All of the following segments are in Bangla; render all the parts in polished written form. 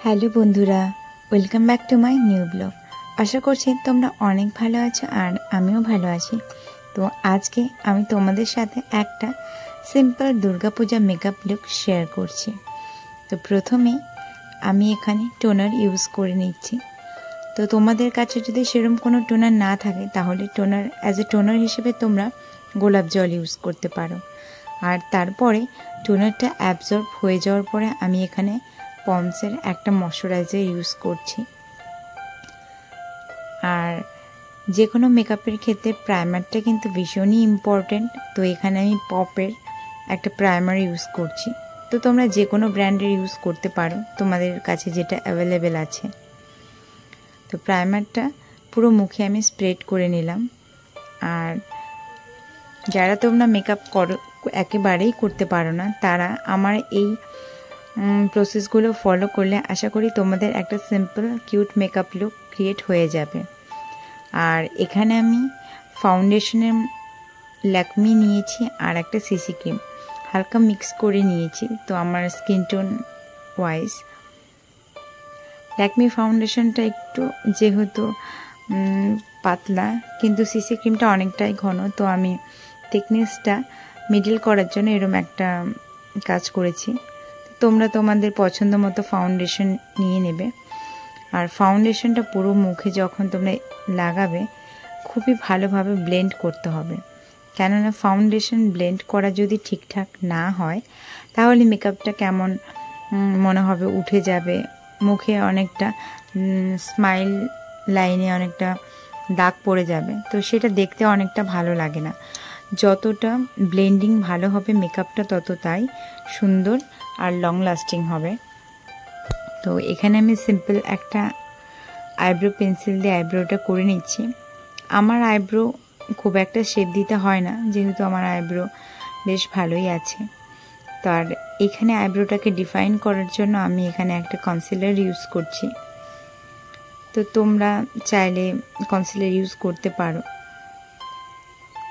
হ্যালো বন্ধুরা, welcome back to my new blog. আশা করছি তোমরা অনেক ভালো আছো আর আমিও ভালো আছি। তো আজকে আমি তোমাদের সাথে একটা simple Durga Puja makeup look share করছি। তো প্রথমে আমি এখানে টোনার ইউজ করে নিচ্ছি। তো তোমাদের কাছে যদি সেরকম কোনো টোনার না থাকে তাহলে টোনার অ্যাজ এ টোনার হিসেবে তোমরা গোলাপ জল ইউজ করতে পারো। আর তারপরে টোনারটা অ্যাবজর্ব হয়ে যাওয়ার পরে আমি এখানে পন্ডসের একটা ময়শ্চারাইজার ইউজ করছি। আর যে কোনো মেকআপের ক্ষেত্রে প্রাইমারটা কিন্তু ভীষণই ইম্পর্টেন্ট। তো এখানে আমি পপের একটা প্রাইমার ইউজ করছি। তো তোমরা যে কোনো ব্র্যান্ডের ইউজ করতে পারো, তোমাদের কাছে যেটা অ্যাভেলেবেল আছে। তো প্রাইমারটা পুরো মুখে আমি স্প্রেড করে নিলাম। আর যারা তোমরা মেকআপ করো একেবারেই করতে পারো না, তারা আমার এই প্রসেসগুলো ফলো করলে আশা করি তোমাদের একটা simple cute makeup look create হয়ে যাবে। আর এখানে আমি ফাউন্ডেশনের ল্যাকমি নিয়েছি আর একটা সিসি ক্রিম হালকা মিক্স করে নিয়েছি। তো আমার স্কিন টোন ওয়াইজ ল্যাকমি ফাউন্ডেশনটা একটু যেহেতু পাতলা, কিন্তু সিসি ক্রিমটা অনেকটাই ঘন। তো আমি থিকনেসটা মিডল করার জন্য এরকম একটা কাজ করেছি। তোমরা তোমাদের পছন্দ মতো ফাউন্ডেশন নিয়ে নেবে। আর ফাউন্ডেশনটা পুরো মুখে যখন তোমরা লাগাবে খুবই ভালোভাবে ব্লেন্ড করতে হবে, কেননা ফাউন্ডেশন ব্লেন্ড করা যদি ঠিকঠাক না হয় তাহলে মেকআপটা কেমন মনে হবে, উঠে যাবে মুখে, অনেকটা স্মাইল লাইনে অনেকটা দাগ পড়ে যাবে। তো সেটা দেখতে অনেকটা ভালো লাগে না। যতটা ব্লেন্ডিং ভালো হবে মেকআপটা ততটাই সুন্দর আর লং লাস্টিং হবে। তো এখানে আমি সিম্পল একটা আইব্রো পেন্সিল দিয়ে আইব্রোটা করে নিচ্ছি। আমার আইব্রো খুব একটা শেপ দিতে হয় না, যেহেতু আমার আইব্রো বেশ ভালোই আছে। তো আর এখানে আইব্রোটাকে ডিফাইন করার জন্য আমি এখানে একটা কনসিলার ইউজ করছি। তো তোমরা চাইলে কনসিলার ইউজ করতে পারো।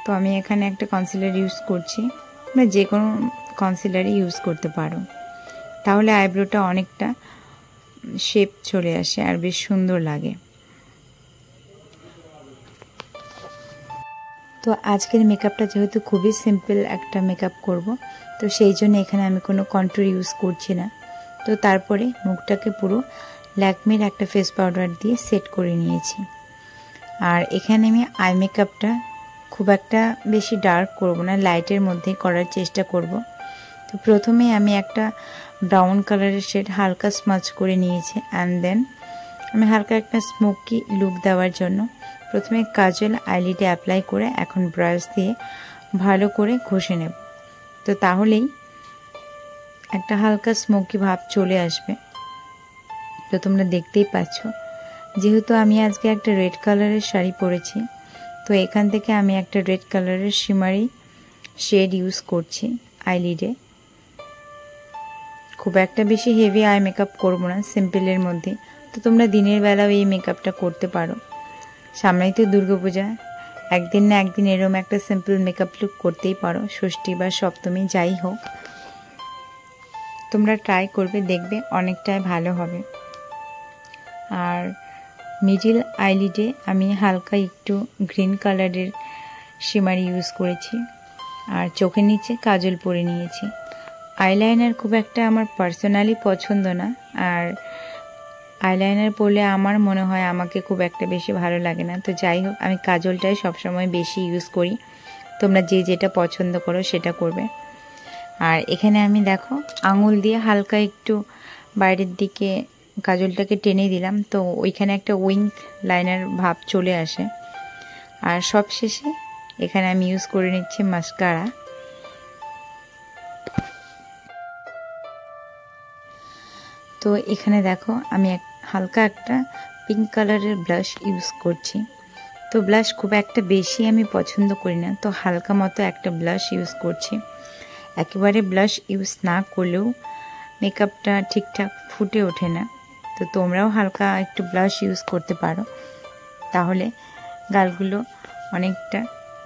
তো আমি এখানে একটা কনসিলার ইউজ করছি, তোমরা যে কোনো কনসিলারই ইউজ করতে পারো, তাহলে আইব্রোটা অনেকটা শেপ চলে আসে আর বেশ সুন্দর লাগে। তো আজকের মেকআপটা যেহেতু খুবই সিম্পল একটা মেকআপ করব, তো সেই জন্য এখানে আমি কোনো কন্ট্যুর ইউজ করছি না। তো তারপরে মুখটাকে পুরো ল্যাকমির একটা ফেস পাউডার দিয়ে সেট করে নিয়েছি। আর এখানে আমি আই মেকআপটা খুব একটা বেশি ডার্ক করব না, লাইটের মধ্যে করার চেষ্টা করব। তো প্রথমে আমি একটা ব্রাউন কালারের শেড হালকা স্মাচ করে নিয়েছি। অ্যান্ড দেন আমি হালকা একটা স্মোকি লুক দেওয়ার জন্য প্রথমে কাজল আইলিডে অ্যাপ্লাই করে এখন ব্রাশ দিয়ে ভালো করে ঘষে নেব। তো তাহলেই একটা হালকা স্মোকি ভাব চলে আসবে। তো তোমরা দেখতেই পাচ্ছ, যেহেতু আমি আজকে একটা রেড কালারের শাড়ি পরেছি, তো এখান থেকে আমি একটা রেড কালারের শিমারি শেড ইউজ করছি আইলিডে। খুব একটা বেশি হেভি আই মেকআপ করবো না, সিম্পলের মধ্যে। তো তোমরা দিনের বেলাও এই মেকআপটা করতে পারো। সামনেই তো দুর্গাপূজা, একদিন না একদিন এরকম একটা সিম্পল মেকআপ লুক করতেই পারো, ষষ্ঠী বা সপ্তমী যাই হোক। তোমরা ট্রাই করবে, দেখবে অনেকটাই ভালো হবে। আর মিডিল আইলিডে আমি হালকা একটু গ্রিন কালারের শিমারি ইউজ করেছি। আর চোখের নিচে কাজল পরে নিয়েছি। আইলাইনার খুব একটা আমার পার্সোনালি পছন্দ না, আর আইলাইনার পরলে আমার মনে হয় আমাকে খুব একটা বেশি ভালো লাগে না। তো যাই হোক, আমি কাজলটাই সবসময় বেশি ইউজ করি। তোমরা যে যেটা পছন্দ করো সেটা করবে। আর এখানে আমি দেখো আঙুল দিয়ে হালকা একটু বাইরের দিকে কাজলটাকে টেনে দিলাম, তো ওইখানে একটা উইঙ্ক লাইনার ভাব চলে আসে। আর সবশেষে এখানে আমি ইউজ করে নিচ্ছি মাস্কারা। তো এখানে দেখো আমি হালকা একটা পিঙ্ক কালারের ব্লাশ ইউজ করছি। তো ব্লাশ খুব একটা বেশি আমি পছন্দ করি না, তো হালকা মতো একটা ব্লাশ ইউজ করছি। একেবারে ব্লাশ ইউজ না করলেও মেকআপটা ঠিকঠাক ফুটে ওঠে না। তো তোমরাও হালকা একটু ব্লাশ ইউজ করতে পারো, তাহলে গালগুলো অনেকটা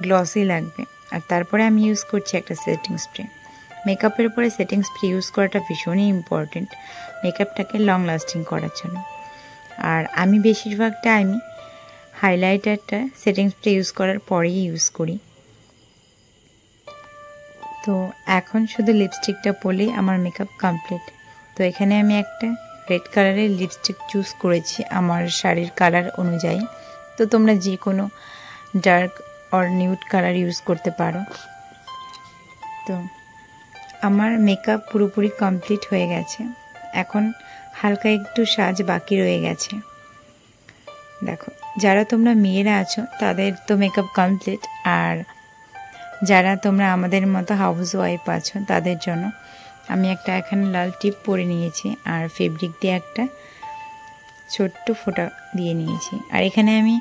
গ্লসি লাগবে। আর তারপরে আমি ইউজ করছি একটা সেটিং স্প্রে। মেকআপের উপরে সেটিং স্প্রে ইউজ করাটা ভীষণই ইম্পর্টেন্ট মেকআপটাকে লং লাস্টিং করার জন্য। আর আমি বেশিরভাগ টাইমই হাইলাইটারটা সেটিং স্প্রে ইউজ করার পরেই ইউজ করি। তো এখন শুধু লিপস্টিকটা পরলেই আমার মেকআপ কমপ্লিট। তো এখানে আমি একটা রেড কালারের লিপস্টিক চুজ করেছি আমার শাড়ির কালার অনুযায়ী। তো তোমরা যে কোনো dark or nude colour use করতে পারো। তো আমার মেকআপ পুরোপুরি কমপ্লিট হয়ে গেছে, এখন হালকা একটু সাজ বাকি রয়ে গেছে। দেখো, যারা তোমরা মেয়েরা আছো তাদের তো মেকআপ কমপ্লিট, আর যারা তোমরা আমাদের মতো হাউস ওয়াইফ আছো তাদের জন্য আমি একটা এখানে লাল টিপ পরে নিয়েছি আর ফেব্রিক দিয়ে একটা ছোট্ট ফোঁটা দিয়ে নিয়েছি। আর এখানে আমি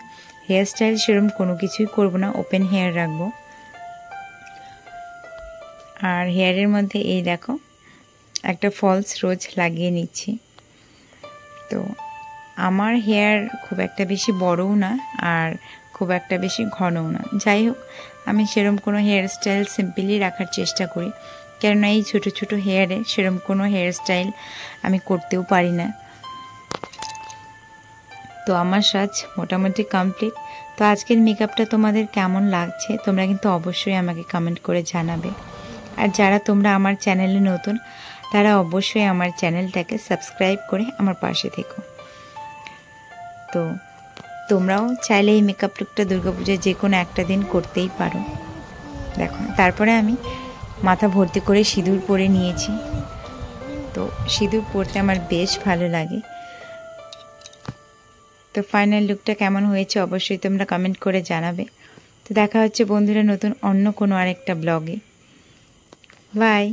হেয়ার স্টাইল সেরকম কোনো কিছুই করব না, ওপেন হেয়ার রাখবো। আর হেয়ারের মধ্যে এই দেখো একটা ফলস রোজ লাগিয়ে নিচ্ছি। তো আমার হেয়ার খুব একটা বেশি বড়ও না আর খুব একটা বেশি ঘনও না, যাই হোক আমি সেরকম কোনো হেয়ার স্টাইল সিম্পলি রাখার চেষ্টা করি, কেননা এই ছোটো ছোটো হেয়ারে সেরকম কোনো হেয়ার স্টাইল আমি করতেও পারি না। তো আমার সাজ মোটামুটি কমপ্লিট। তো আজকের মেকআপটা তোমাদের কেমন লাগছে তোমরা কিন্তু অবশ্যই আমাকে কমেন্ট করে জানাবে। আর যারা তোমরা আমার চ্যানেলে নতুন তারা অবশ্যই আমার চ্যানেলটাকে সাবস্ক্রাইব করে আমার পাশে থেকো। তো তোমরাও চাইলে এই মেকআপ লুকটা দুর্গাপূজায় যে কোনো একটা দিন করতেই পারো। দেখো, তারপরে আমি মাথা ভর্তি করে সিঁদুর পরে নিয়েছি। তো সিঁদুর পরতে আমার বেশ ভালো লাগে। তো ফাইনাল লুকটা কেমন হয়েছে অবশ্যই তোমরা কমেন্ট করে জানাবে। তো দেখা হচ্ছে বন্ধুরা নতুন অন্য কোনো আরেকটা ব্লগে। বাই।